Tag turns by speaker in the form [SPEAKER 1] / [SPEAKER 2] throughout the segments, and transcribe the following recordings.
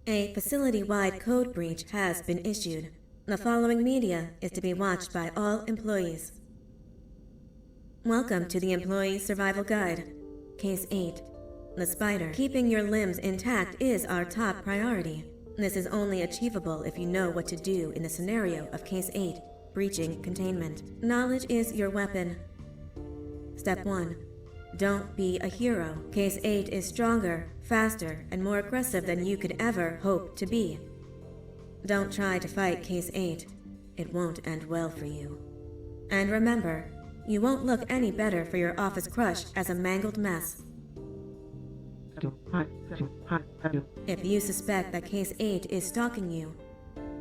[SPEAKER 1] A facility-wide code breach has been issued. The following media is to be watched by all employees. Welcome to the Employee Survival Guide. Case 8. The spider. Keeping your limbs intact is our top priority. This is only achievable if you know what to do in the scenario of Case 8, breaching containment. Knowledge is your weapon. Step 1. Don't be a hero. Case 8 is stronger, faster, and more aggressive than you could ever hope to be. Don't try to fight Case 8. It won't end well for you. And remember, you won't look any better for your office crush as a mangled mess. If you suspect that Case 8 is stalking you,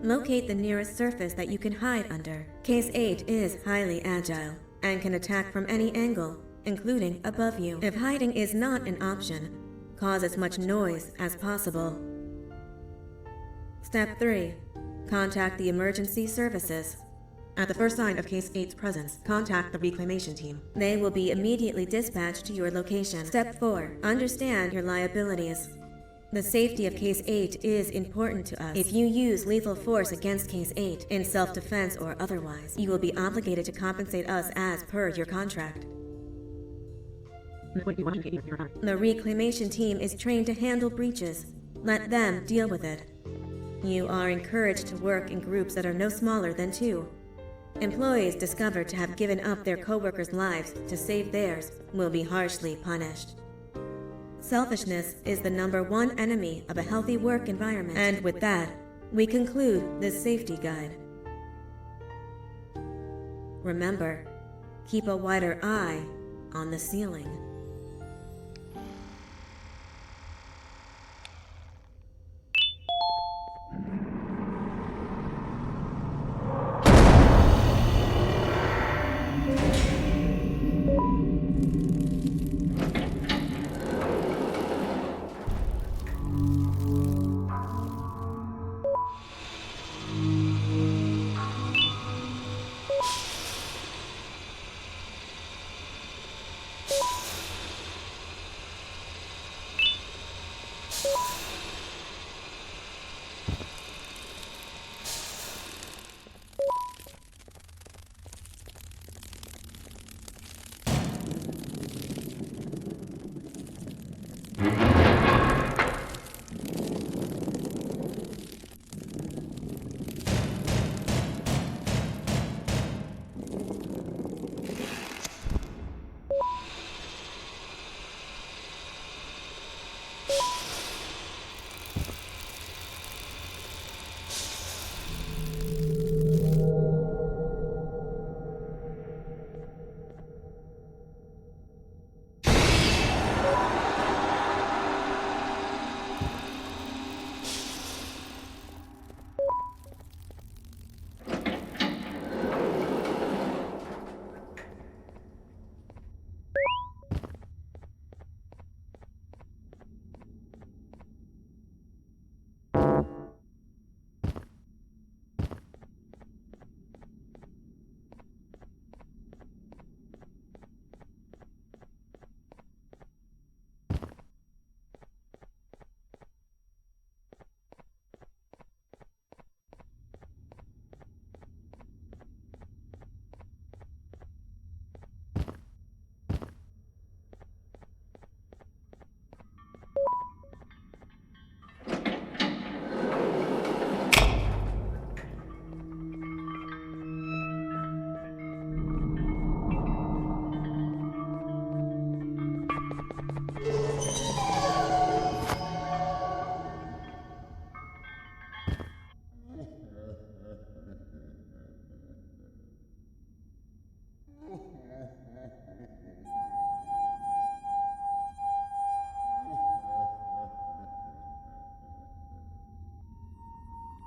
[SPEAKER 1] locate the nearest surface that you can hide under. Case 8 is highly agile and can attack from any angle, including above you. If hiding is not an option, cause as much noise as possible. Step 3. Contact the emergency services. At the first sign of Case 8's presence, contact the reclamation team. They will be immediately dispatched to your location. Step 4. Understand your liabilities. The safety of Case 8 is important to us. If you use lethal force against Case 8, in self-defense or otherwise, you will be obligated to compensate us as per your contract. The reclamation team is trained to handle breaches. Let them deal with it. You are encouraged to work in groups that are no smaller than 2. Employees discovered to have given up their co-workers' lives to save theirs will be harshly punished. Selfishness is the #1 enemy of a healthy work environment. And with that, we conclude this safety guide. Remember, keep a wider eye on the ceiling.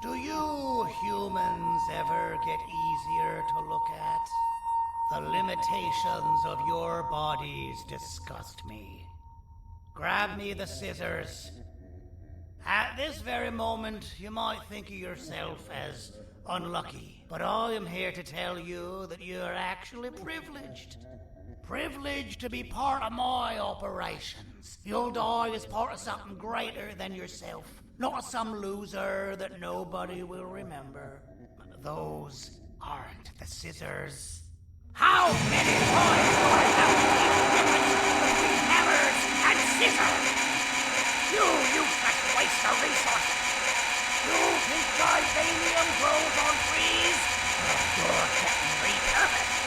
[SPEAKER 2] Do you humans ever get easier to look at? The limitations of your bodies disgust me. Grab me the scissors. At this very moment, you might think of yourself as unlucky, but I am here to tell you that you are actually privileged. Privileged to be part of my operations. You'll die as part of something greater than yourself. Not some loser that nobody will remember. Those aren't the scissors. How many times do I have to teach the difference between hammers and scissors? You useless waste of resources! You think Givanium grows on trees? You're getting repurposed!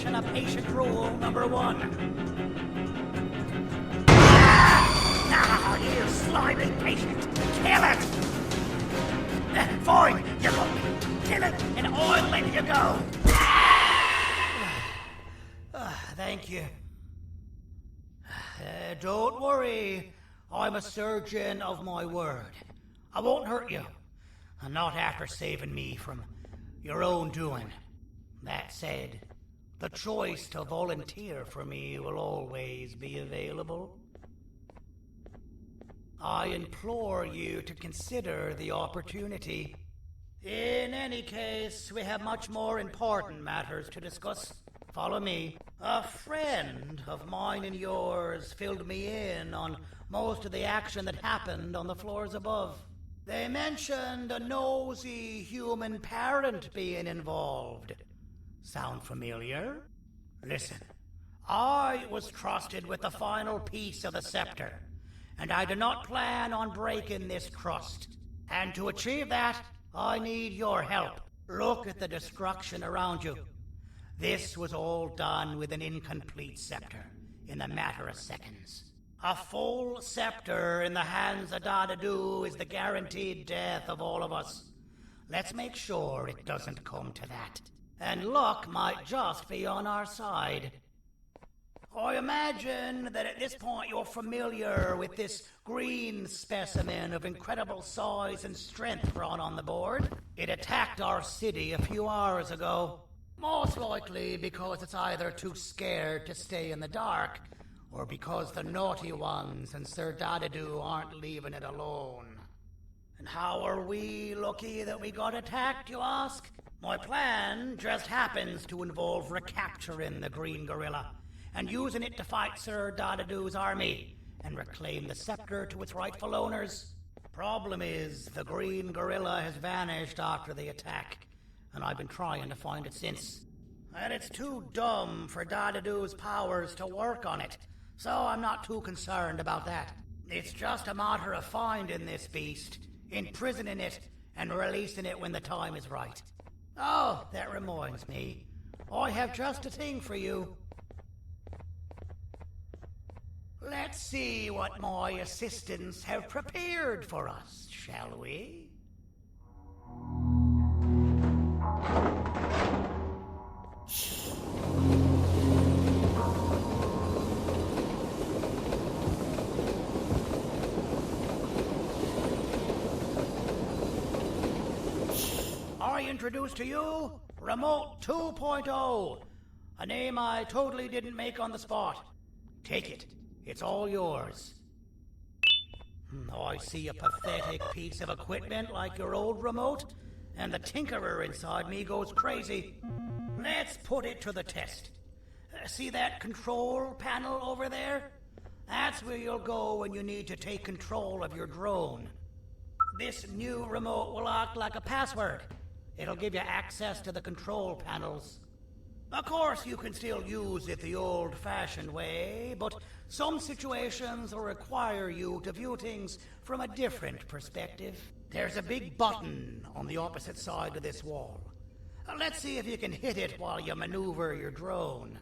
[SPEAKER 2] Of patient rule number 1. Now, you slimy patient, kill it! Fine, you got me. Kill it, and I'll let you go. Thank you. Don't worry, I'm a surgeon of my word. I won't hurt you, and not after saving me from your own doing. That said, the choice to volunteer for me will always be available. I implore you to consider the opportunity. In any case, we have much more important matters to discuss. Follow me. A friend of mine and yours filled me in on most of the action that happened on the floors above. They mentioned a nosy human parent being involved. Sound familiar? Listen, I was trusted with the final piece of the scepter, and I do not plan on breaking this trust. And to achieve that, I need your help. Look at the destruction around you. This was all done with an incomplete scepter in a matter of seconds. A full scepter in the hands of Dadadu is the guaranteed death of all of us. Let's make sure it doesn't come to that. And luck might just be on our side. I imagine that at this point you're familiar with this green specimen of incredible size and strength drawn on the board. It attacked our city a few hours ago. Most likely because it's either too scared to stay in the dark, or because the naughty ones and Sir Dadadu aren't leaving it alone. And how are we lucky that we got attacked, you ask? My plan just happens to involve recapturing the green gorilla and using it to fight Sir Dadadu's army and reclaim the scepter to its rightful owners. Problem is, the green gorilla has vanished after the attack, and I've been trying to find it since. And it's too dumb for Dadadu's powers to work on it, so I'm not too concerned about that. It's just a matter of finding this beast, imprisoning it, and releasing it when the time is right. Oh, that reminds me. I have just a thing for you. Let's see what my assistants have prepared for us, shall we? I introduce to you Remote 2.0, a name I totally didn't make on the spot. Take it. It's all yours. I see a pathetic piece of equipment like your old remote, and the tinkerer inside me goes crazy. Let's put it to the test. See that control panel over there? That's where you'll go when you need to take control of your drone. This new remote will act like a password. It'll give you access to the control panels. Of course, you can still use it the old-fashioned way, but some situations will require you to view things from a different perspective. There's a big button on the opposite side of this wall. Let's see if you can hit it while you maneuver your drone.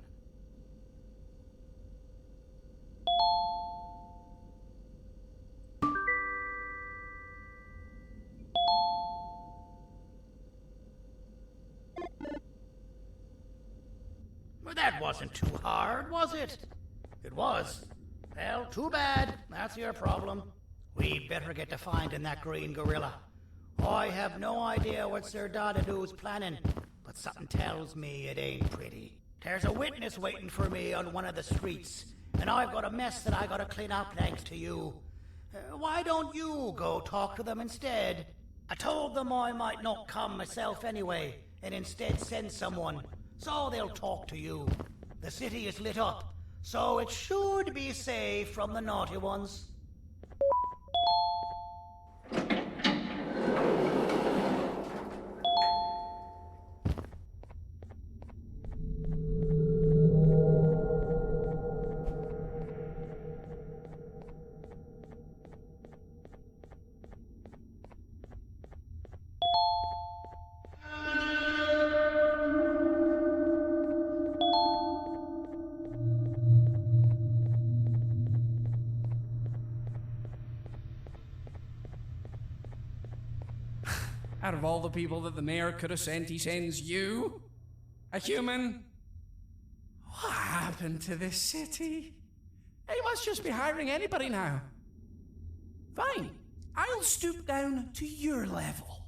[SPEAKER 2] Well, that wasn't too hard, was it? It was. Well, too bad. That's your problem. We'd better get to finding that green gorilla. I have no idea what Sir Dadadu's planning, but something tells me it ain't pretty. There's a witness waiting for me on one of the streets, and I've got a mess that I gotta clean up thanks to you. Why don't you go talk to them instead? I told them I might not come myself anyway, and instead send someone, so they'll talk to you. The city is lit up, so it should be safe from the naughty ones.
[SPEAKER 3] Out of all the people that the mayor could have sent, he sends you? A human? What happened to this city? He must just be hiring anybody now. Fine, I'll stoop down to your level.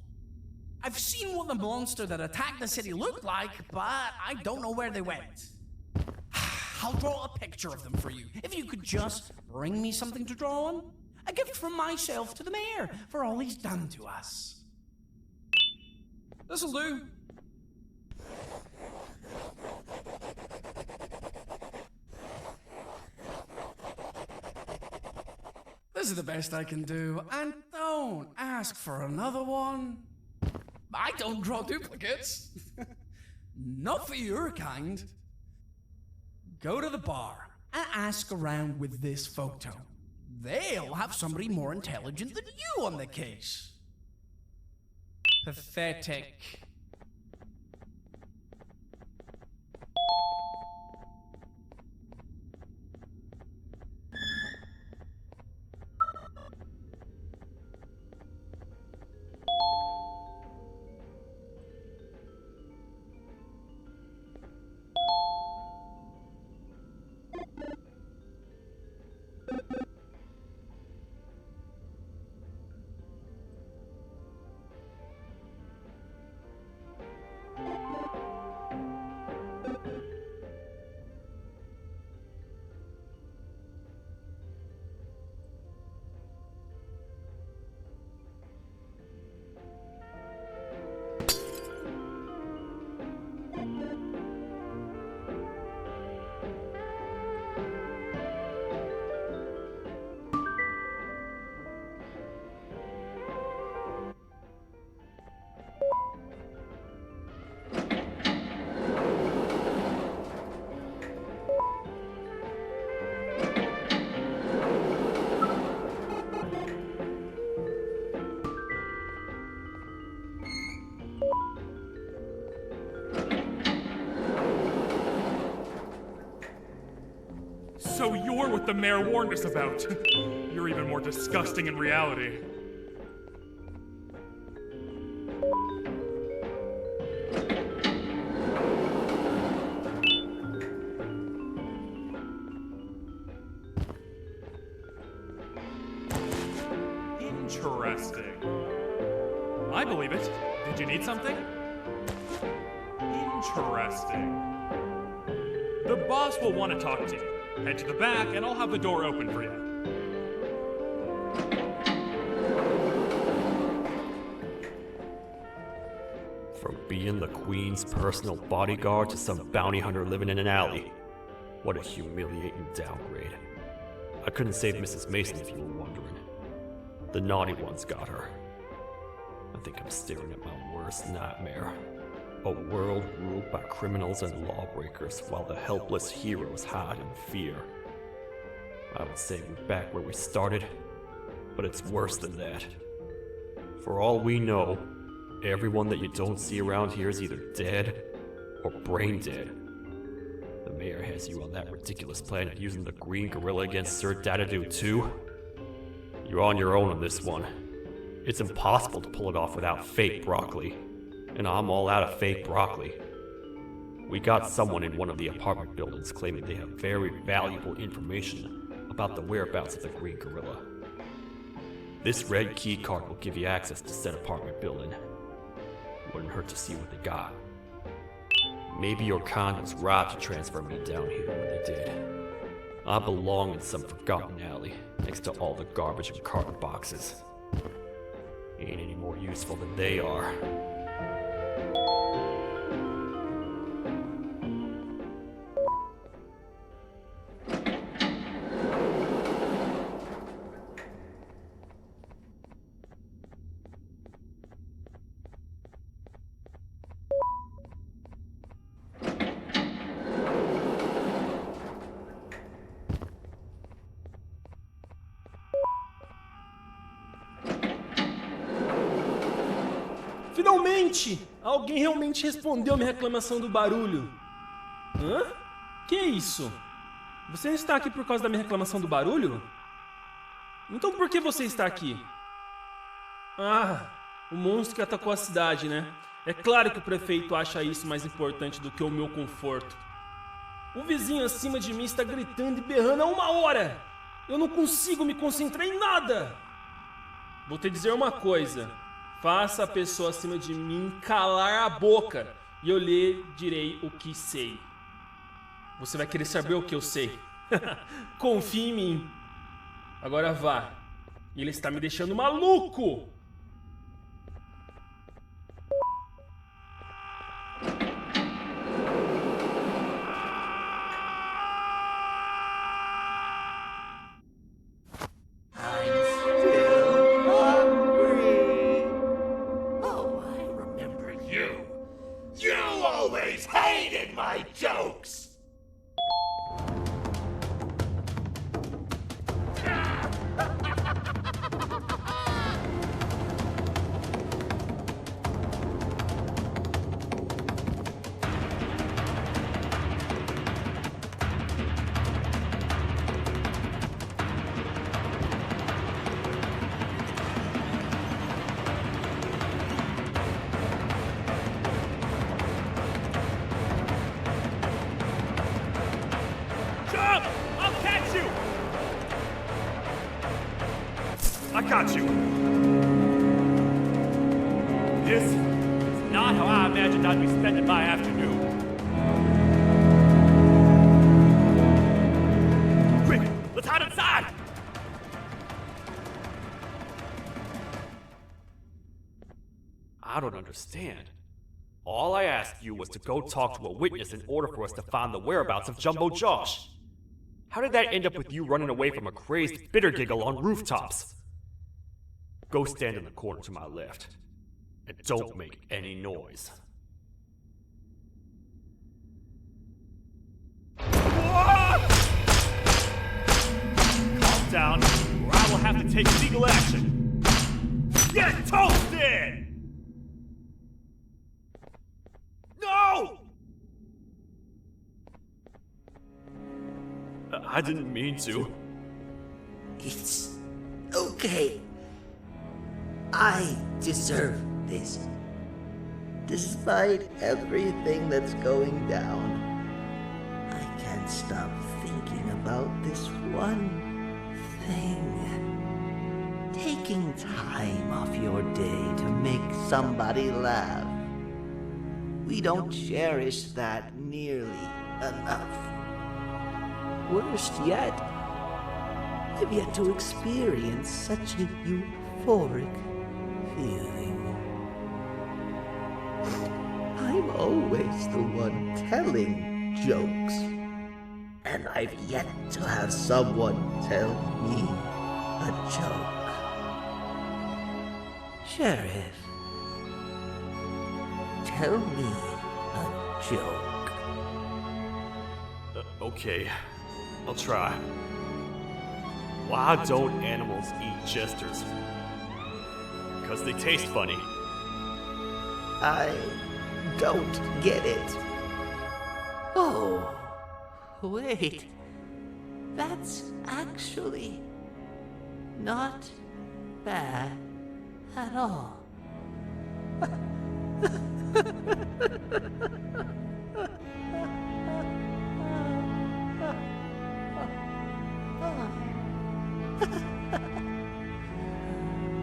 [SPEAKER 3] I've seen what the monster that attacked the city looked like, but I don't know where they went. I'll draw a picture of them for you, if you could just bring me something to draw on. A gift from myself to the mayor for all he's done to us. This'll do. This is the best I can do, and don't ask for another one. I don't draw duplicates. Not for your kind. Go to the bar and ask around with this photo. They'll have somebody more intelligent than you on the case. Pathetic.
[SPEAKER 4] So you're what the mayor warned us about. You're even more disgusting in reality. Interesting. I believe it. Did you need something? Interesting. The boss will want to talk to you. Head to the back, and I'll have the door open for you.
[SPEAKER 5] From being the Queen's personal bodyguard to some bounty hunter living in an alley. What a humiliating downgrade. I couldn't save Mrs. Mason if you were wondering. The naughty ones got her. I think I'm staring at my worst nightmare. A world ruled by criminals and lawbreakers while the helpless heroes hide in fear. I would say we're back where we started, but it's worse than that. For all we know, everyone that you don't see around here is either dead or brain dead. The mayor has you on that ridiculous planet using the green gorilla against Sir Dadadoo too. You're on your own on this one. It's impossible to pull it off without fake broccoli, and I'm all out of fake broccoli. We got someone in one of the apartment buildings claiming they have very valuable information about the whereabouts of the green gorilla. This red key card will give you access to said apartment building. Wouldn't hurt to see what they got. Maybe your con was right to transfer me down here when they did. I belong in some forgotten alley, next to all the garbage and carton boxes. Ain't any more useful than they are.
[SPEAKER 6] Finalmente! Alguém realmente respondeu a minha reclamação do barulho. Hã? Que isso? Você está aqui por causa da minha reclamação do barulho? Então por que você está aqui? Ah, o monstro que atacou a cidade, né? É claro que o prefeito acha isso mais importante do que o meu conforto. O vizinho acima de mim está gritando e berrando há 1 hora! Eu não consigo me concentrar em nada! Vou te dizer uma coisa. Faça a pessoa acima de mim calar a boca e eu lhe direi o que sei. Você vai querer saber o que eu sei. Confie em mim. Agora vá. Ele está me deixando maluco!
[SPEAKER 4] I got you! This is not how I imagined I'd be spending my afternoon. Quick, let's hide inside!
[SPEAKER 5] I don't understand. All I asked you was to go talk to a witness in order for us to find the whereabouts of Jumbo Josh. How did that end up with you running away from a crazed bitter giggle on rooftops? Go stand in the corner to my left, and don't make any noise.
[SPEAKER 4] Calm down, or I will have to take legal action. Get toasted! No!
[SPEAKER 5] I didn't mean to.
[SPEAKER 7] It's okay. I deserve this. Despite everything that's going down, I can't stop thinking about this one thing. Taking time off your day to make somebody laugh. We don't cherish that nearly enough. Worst yet, I've yet to experience such a euphoric feeling. I'm always the one telling jokes, and I've yet to have someone tell me a joke. Sheriff, tell me joke.
[SPEAKER 5] Okay, I'll try. Why don't animals eat jesters? Because they taste funny.
[SPEAKER 7] I don't get it. Oh, wait. That's actually not bad at all.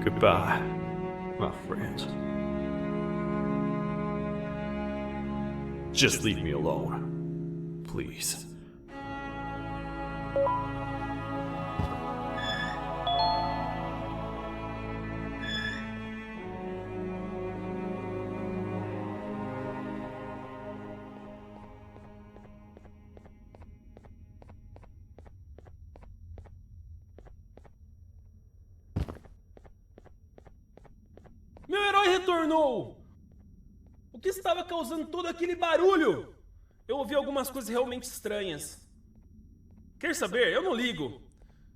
[SPEAKER 5] Goodbye, my friend. Just leave me alone, please.
[SPEAKER 6] Meu herói retornou! O que estava causando todo aquele barulho? Eu ouvi algumas coisas realmente estranhas. Quer saber? Eu não ligo.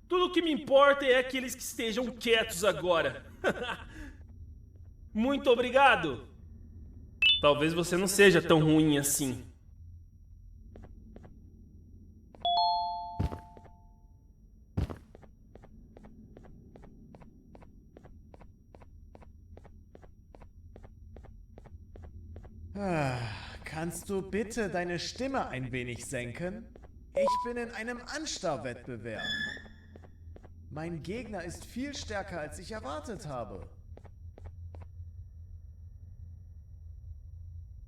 [SPEAKER 6] Tudo o que me importa é aqueles que estejam quietos agora. Muito obrigado! Talvez você não seja tão ruim assim.
[SPEAKER 8] Kannst du bitte deine Stimme ein wenig senken? Ich bin in einem Anstarrwettbewerb. Mein Gegner ist viel stärker, als ich erwartet habe.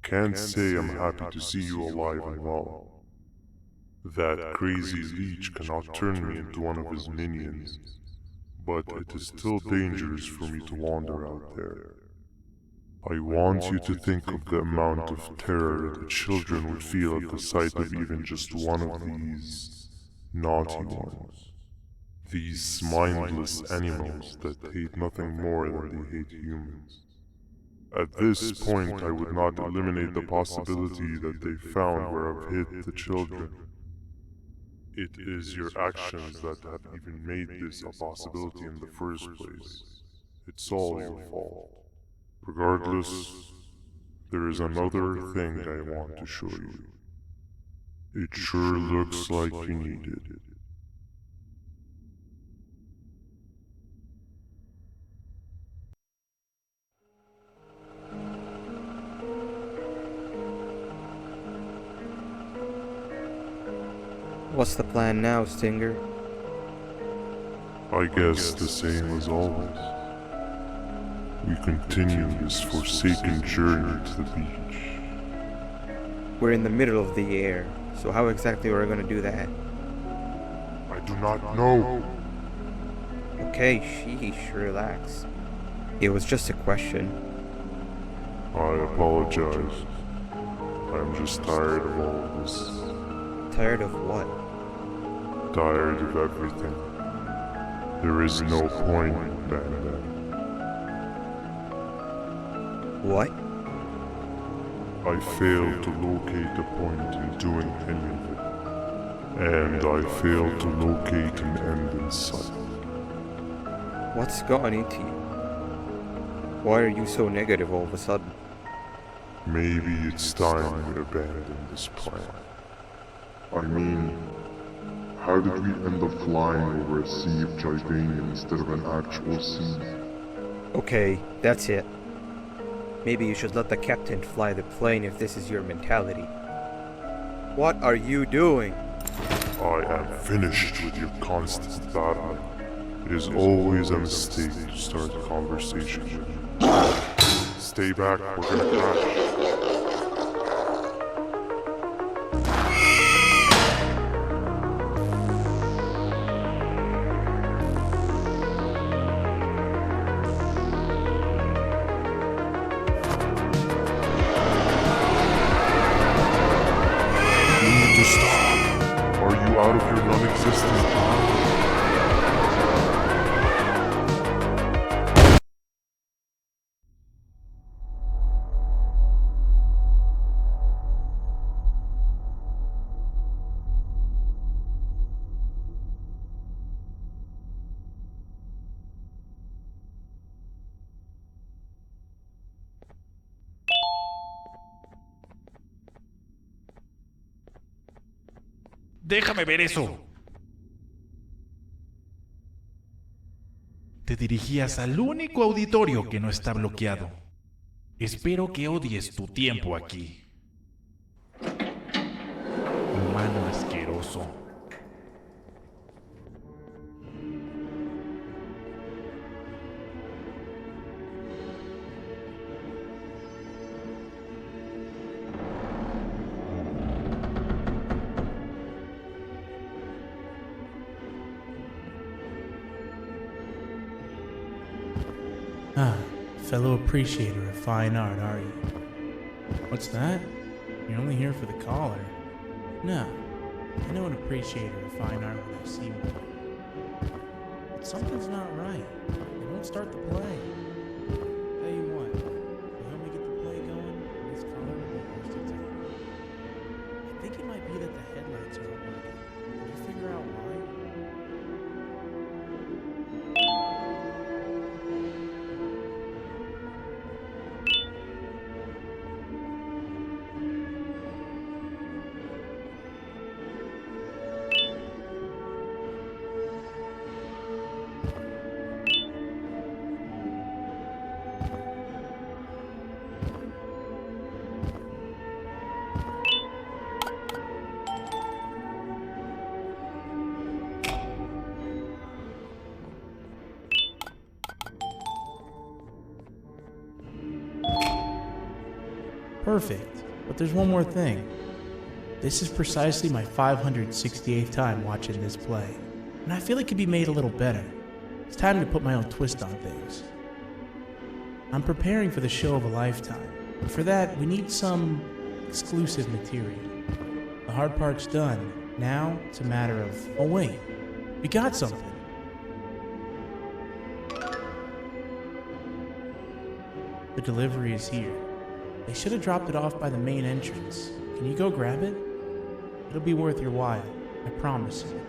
[SPEAKER 9] Can't say I'm happy to see you alive and well. That crazy leech cannot turn me into one of his minions, but it is still dangerous for me to wander out there. I want you to think of the amount of terror that children would feel at the sight of even just one of these naughty ones. These mindless animals that hate nothing more than they hate humans. At this point, I would not eliminate the possibility that they found where I've hid the children. It is your actions that have even made this a possibility in the first place. It's all your fault. Regardless, there is another thing I want to show you. It sure looks like you need it.
[SPEAKER 10] What's the plan now, Stinger?
[SPEAKER 9] I guess the same as always. We continue this forsaken journey to the beach.
[SPEAKER 10] We're in the middle of the air, so how exactly are we going to do that?
[SPEAKER 9] I do not know.
[SPEAKER 10] Okay, sheesh, relax. It was just a question.
[SPEAKER 9] I apologize. I'm just tired of all of this.
[SPEAKER 10] Tired of what?
[SPEAKER 9] Tired of everything. There is no point, Banban.
[SPEAKER 10] What?
[SPEAKER 9] I failed to locate a point in doing any of it. And I failed to locate an end in sight.
[SPEAKER 10] What's gotten into you? Why are you so negative all of a sudden?
[SPEAKER 9] Maybe it's time we abandon this plan. I mean, how did we end up flying over a sea of Jivania instead of an actual sea?
[SPEAKER 10] Okay, that's it. Maybe you should let the captain fly the plane if this is your mentality. What are you doing?
[SPEAKER 9] I am finished with your constant battling. It is always a mistake to start a conversation with you. Stay back, we're gonna crash. Stop. Are you out of your non-existent mind?
[SPEAKER 11] Déjame ver eso. Te dirigías al único auditorio que no está bloqueado. Espero que odies tu tiempo aquí. Humano asqueroso.
[SPEAKER 12] Ah, fellow appreciator of fine art, are you? What's that? You're only here for the collar. No, I know an appreciator of fine art when I see one. But something's not right. They won't start the play. Tell you what, you help me get the play going, this collar will be worth its time. I think it might be that the headlights aren't working. Did you figure out why? Perfect. But there's one more thing. This is precisely my 568th time watching this play, and I feel it could be made a little better. It's time to put my own twist on things. I'm preparing for the show of a lifetime, and for that, we need some exclusive material. The hard part's done. Now, it's a matter of... Oh wait, we got something. The delivery is here. They should have dropped it off by the main entrance. Can you go grab it? It'll be worth your while, I promise you.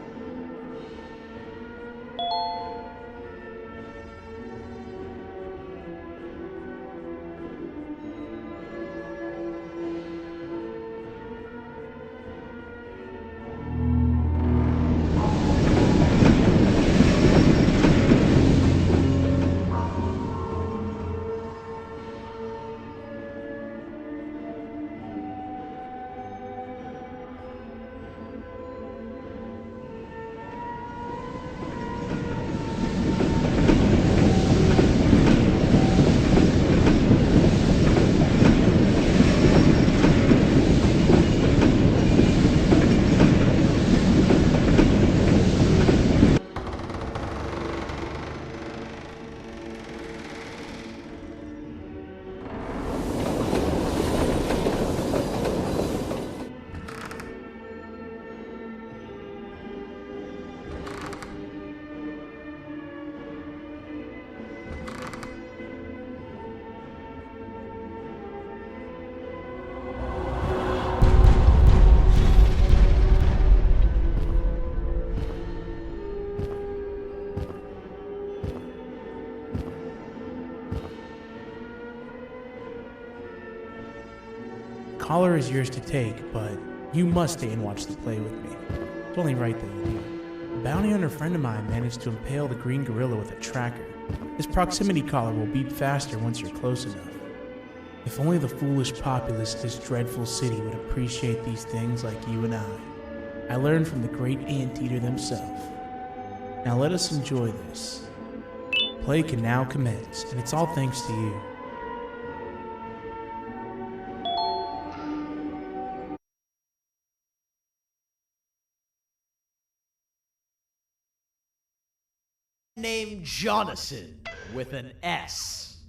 [SPEAKER 12] Collar is yours to take, but you must stay and watch the play with me. It's only right that you do. A bounty hunter friend of mine managed to impale the green gorilla with a tracker. His proximity collar will beep faster once you're close enough. If only the foolish populace of this dreadful city would appreciate these things like you and I. I learned from the great anteater themselves. Now let us enjoy this. Play can now commence, and it's all thanks to you.
[SPEAKER 2] Named Jonathan with an S.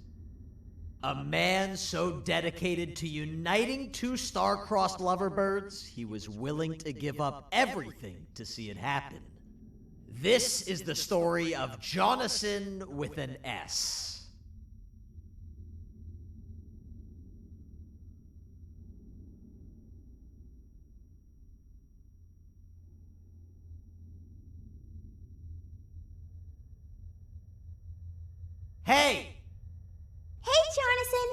[SPEAKER 2] A man so dedicated to uniting two star-crossed loverbirds, he was willing to give up everything to see it happen. This is the story of Jonathan with an S. Hey!
[SPEAKER 13] Hey, Jonathan!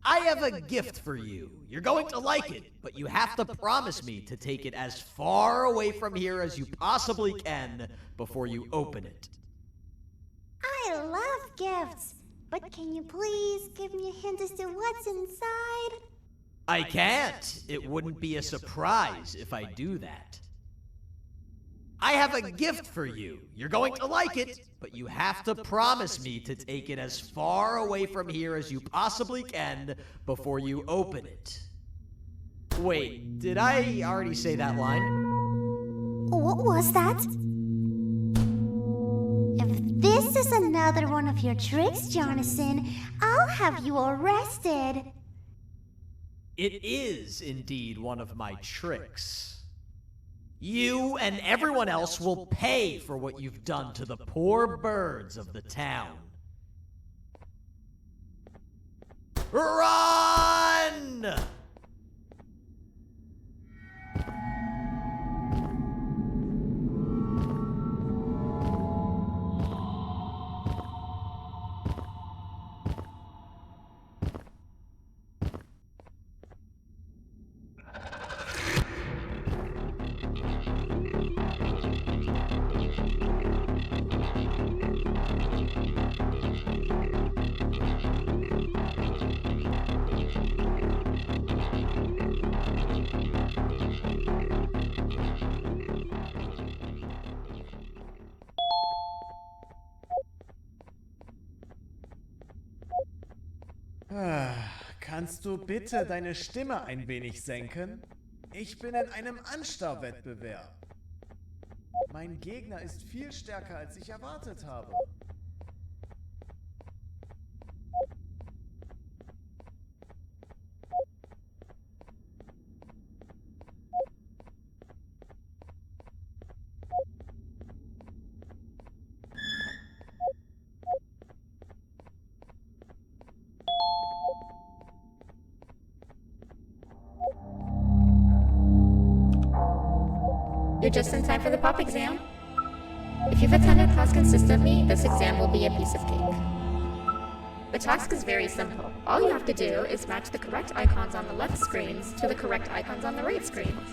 [SPEAKER 2] I
[SPEAKER 13] have a gift for you. You're going to like it, but you have to promise me to take it as far away from here as you possibly can before you open it.
[SPEAKER 14] I love gifts, but can you please give me a hint as to what's inside?
[SPEAKER 13] I can't. It wouldn't be a surprise if I do that. I have a gift for you. You're going to like it, but you have to promise me to take it as far away from here as you possibly can before you open it. Wait, did I already say that line?
[SPEAKER 14] What was that? If this is another one of your tricks, Jonathan, I'll have you arrested.
[SPEAKER 13] It is indeed one of my tricks. You and everyone else will pay for what you've done to the poor birds of the town. Run!
[SPEAKER 8] Kannst du bitte deine Stimme ein wenig senken? Ich bin in einem Anstarrwettbewerb. Mein Gegner ist viel stärker, als ich erwartet habe.
[SPEAKER 15] You're just in time for the pop exam. If you've attended class consistently, this exam will be a piece of cake. The task is very simple. All you have to do is match the correct icons on the left screens to the correct icons on the right screens.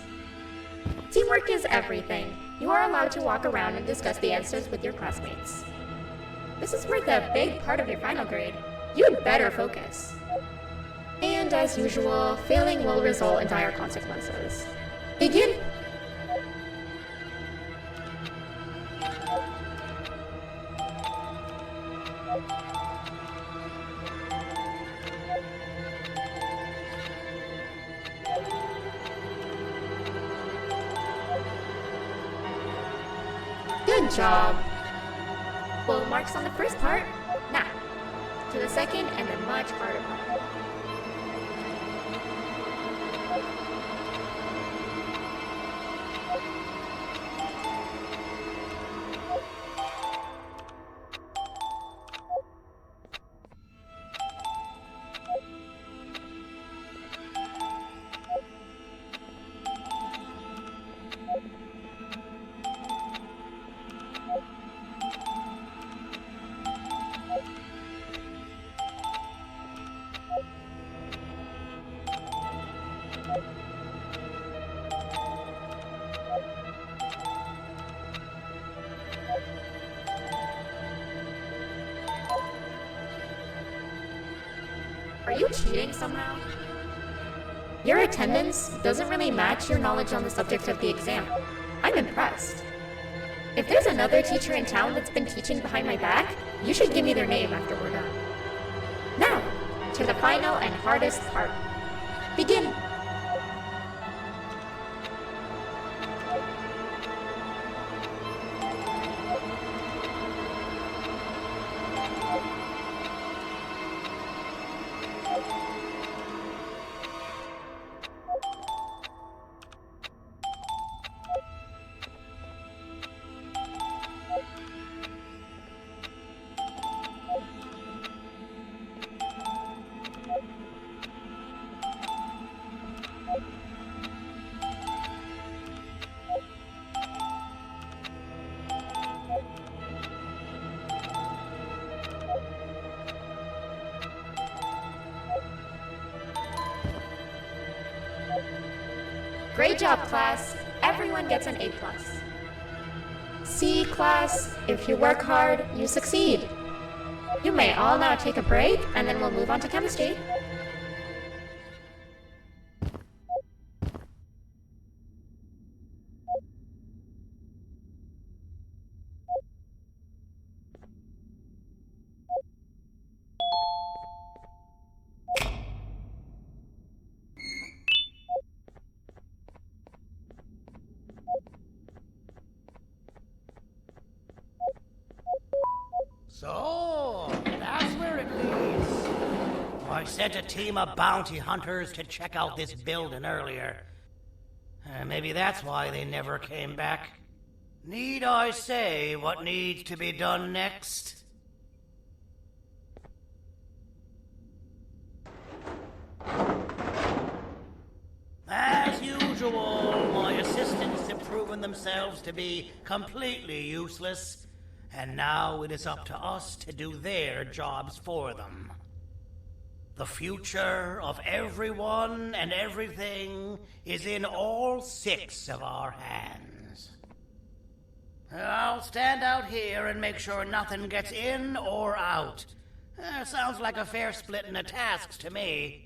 [SPEAKER 15] Teamwork is everything. You are allowed to walk around and discuss the answers with your classmates. This is where the big part of your final grade. You'd better focus. And as usual, failing will result in dire consequences. Begin! Good job. Full marks on the first part. Now, to the second and the much harder part. Are you cheating somehow? Your attendance doesn't really match your knowledge on the subject of the exam. I'm impressed. If there's another teacher in town that's been teaching behind my back, you should give me their name after we're done. Now, to the final and hardest part. Begin! Great job, class. Everyone gets an A+. C, class, if you work hard, you succeed. You may all now take a break, and then we'll move on to chemistry.
[SPEAKER 2] So, that's where it leads. I sent a team of bounty hunters to check out this building earlier. Maybe that's why they never came back. Need I say what needs to be done next? As usual, my assistants have proven themselves to be completely useless, and now it is up to us to do their jobs for them. The future of everyone and everything is in all 6 of our hands. I'll stand out here and make sure nothing gets in or out. Sounds like a fair splitting of tasks to me.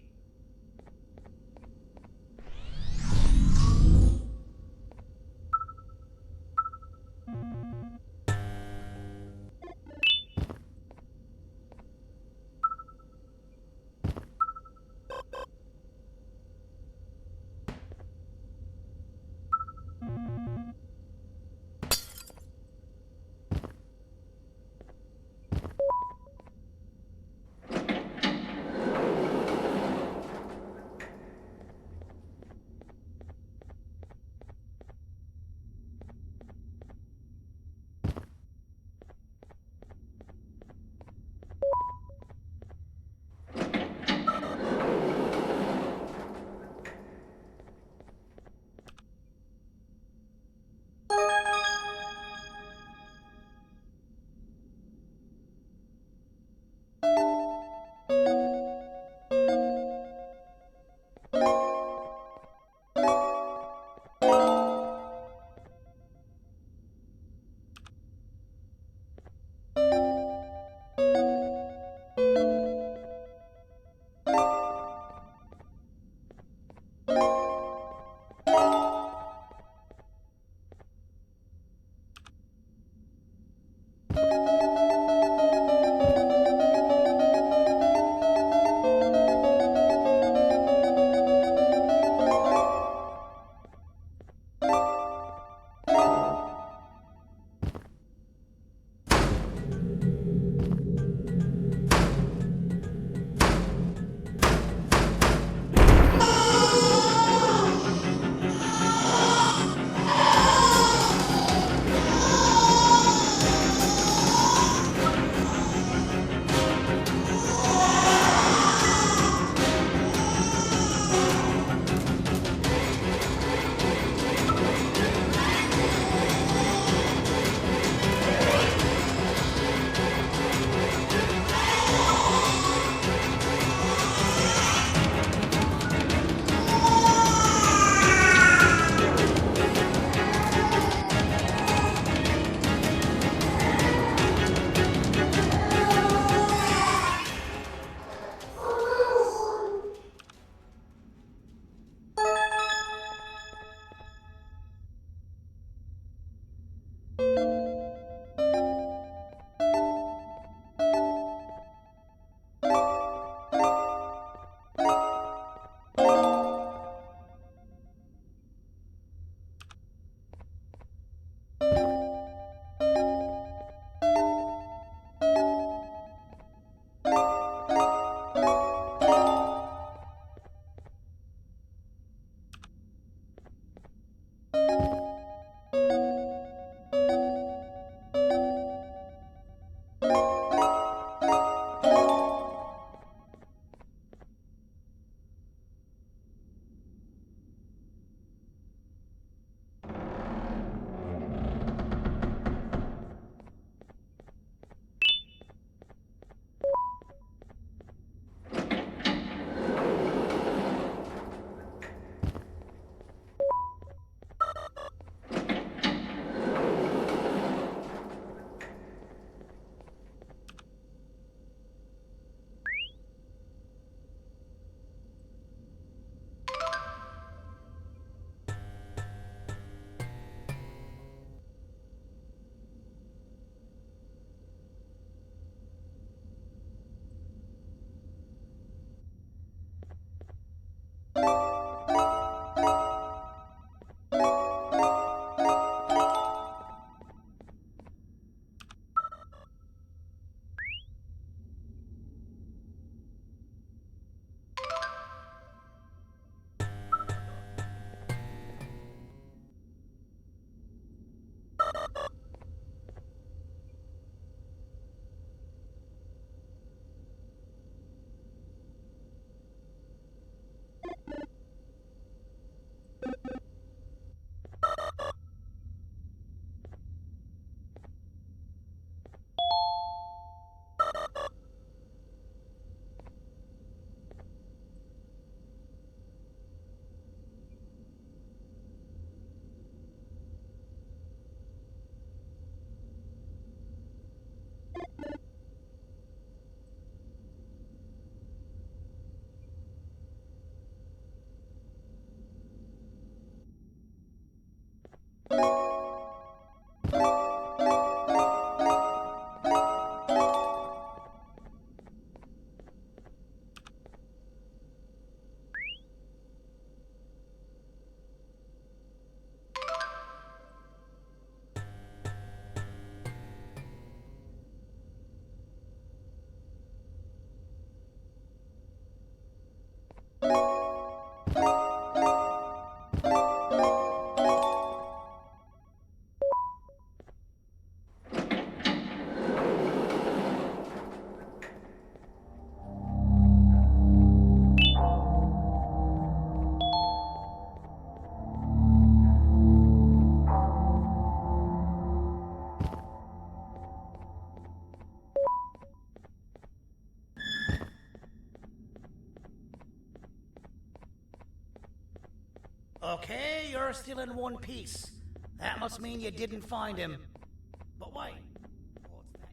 [SPEAKER 2] Okay, you're still in one piece. That must mean you didn't find him. But wait. What's that you got there?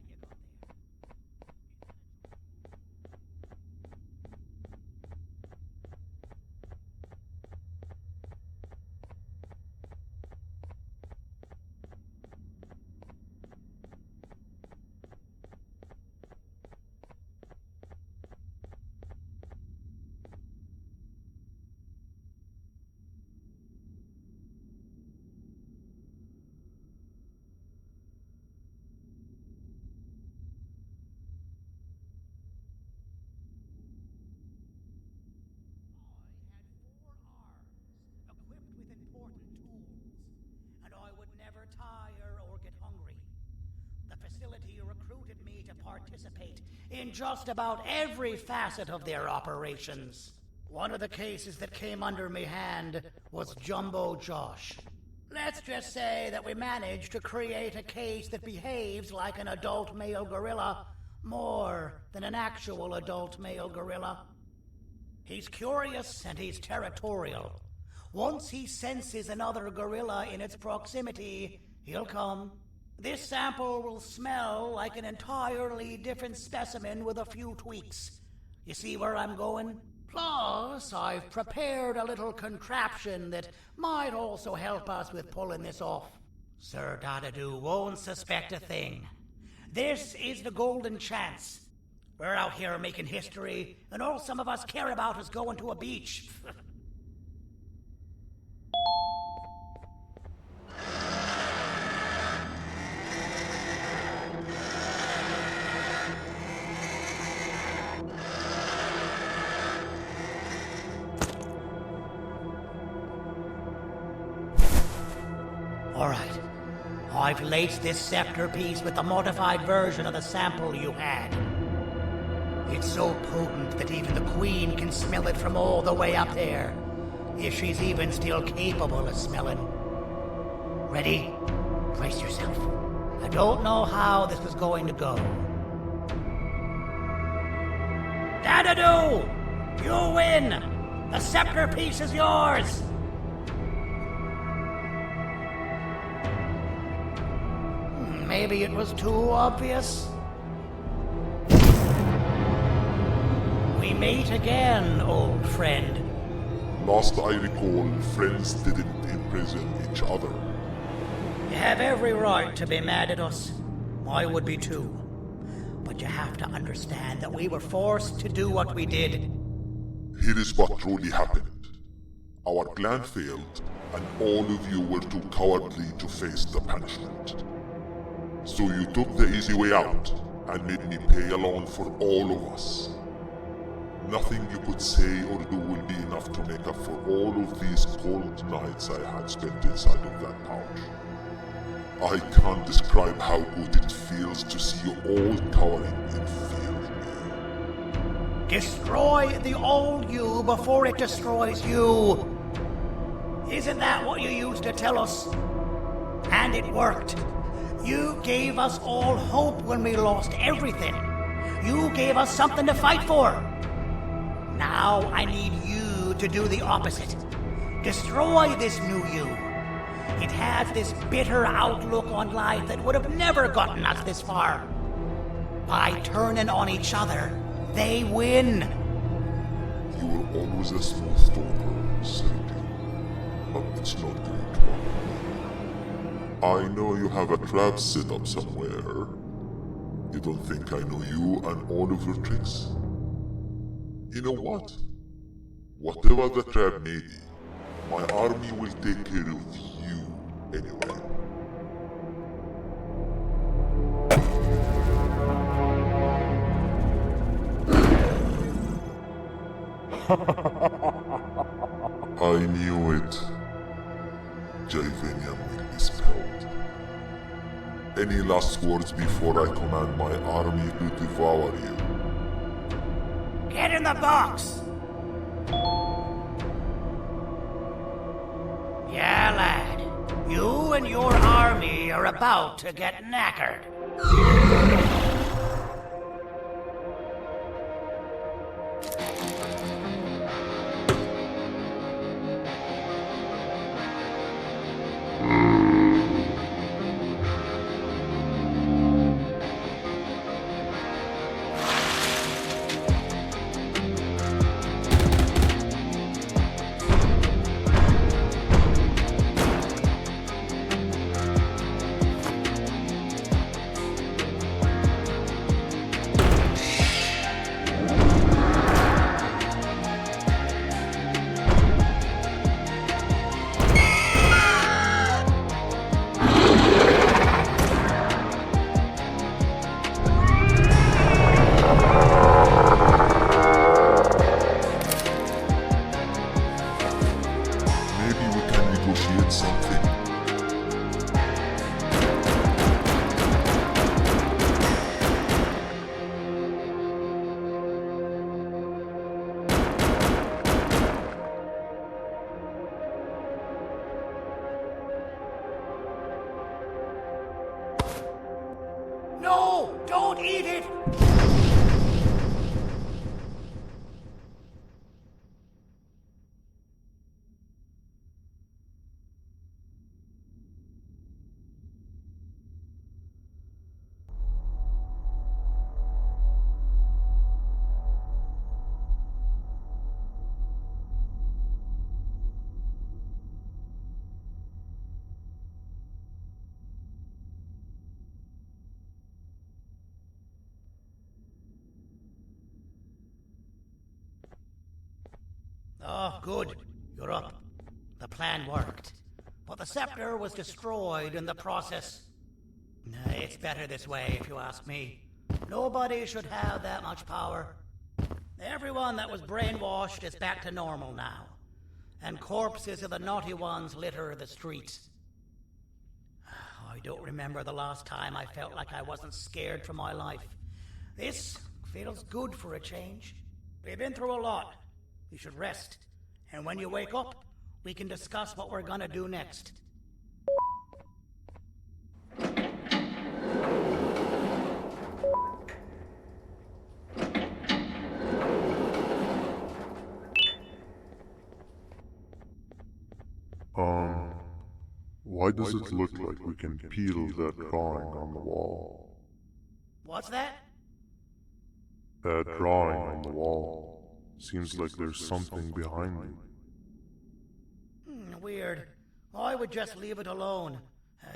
[SPEAKER 2] Tire or get hungry. The facility recruited me to participate in just about every facet of their operations. One of the cases that came under me hand was Jumbo Josh. Let's just say that we managed to create a case that behaves like an adult male gorilla more than an actual adult male gorilla. He's curious and he's territorial. Once he senses another gorilla in its proximity, he'll come. This sample will smell like an entirely different specimen with a few tweaks. You see where I'm going? Plus, I've prepared a little contraption that might also help us with pulling this off. Sir Dadadoo won't suspect a thing. This is the golden chance. We're out here making history, and all some of us care about is going to a beach. All right. I've laced this scepter piece with the modified version of the sample you had. It's so potent that even the Queen can smell it from all the way up there, if she's even still capable of smelling. Ready? Brace yourself. I don't know how this is going to go. Dadadoo! You win! The scepter piece is yours! Maybe it was too obvious. We meet again, old friend.
[SPEAKER 9] Last I recall, friends didn't imprison each other.
[SPEAKER 2] You have every right to be mad at us. I would be too. But you have to understand that we were forced to do what we did.
[SPEAKER 9] Here is what truly happened. Our plan failed, and all of you were too cowardly to face the punishment. So you took the easy way out, and made me pay along for all of us. Nothing you could say or do will be enough to make up for all of these cold nights I had spent inside of that pouch. I can't describe how good it feels to see you all cowering in fear of me.
[SPEAKER 2] Destroy the old you before it destroys you. Isn't that what you used to tell us? And it worked. You gave us all hope when we lost everything. You gave us something to fight for. Now I need you to do the opposite. Destroy this new you. It has this bitter outlook on life that would have never gotten us this far. By turning on each other, they win.
[SPEAKER 9] You were always a smooth talker, Sadie. But it's not going to happen. I know you have a trap set up somewhere. You don't think I know you and all of your tricks? You know what? Whatever the trap may be, my army will take care of you anyway. I knew it. Javenium will be spelled. Any last words before I command my army to devour you?
[SPEAKER 2] Get in the box! Yeah, lad. You and your army are about to get knackered. No! Don't eat it! Oh, good. You're up. The plan worked. But the scepter was destroyed in the process. It's better this way, if you ask me. Nobody should have that much power. Everyone that was brainwashed is back to normal now. And corpses of the naughty ones litter the streets. I don't remember the last time I felt like I wasn't scared for my life. This feels good for a change. We've been through a lot. You should rest. And when you wake up, we can discuss what we're gonna do next.
[SPEAKER 9] Why does it look like we can peel that drawing on the wall?
[SPEAKER 2] What's that?
[SPEAKER 9] That drawing on the wall. Seems like there's something behind it.
[SPEAKER 2] Weird. I would just leave it alone.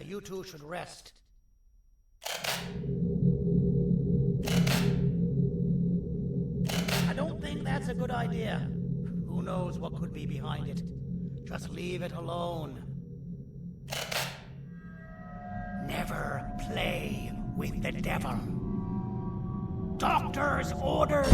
[SPEAKER 2] You two should rest. I don't think that's a good idea. Who knows what could be behind it? Just leave it alone. Never play with the devil. Doctor's orders!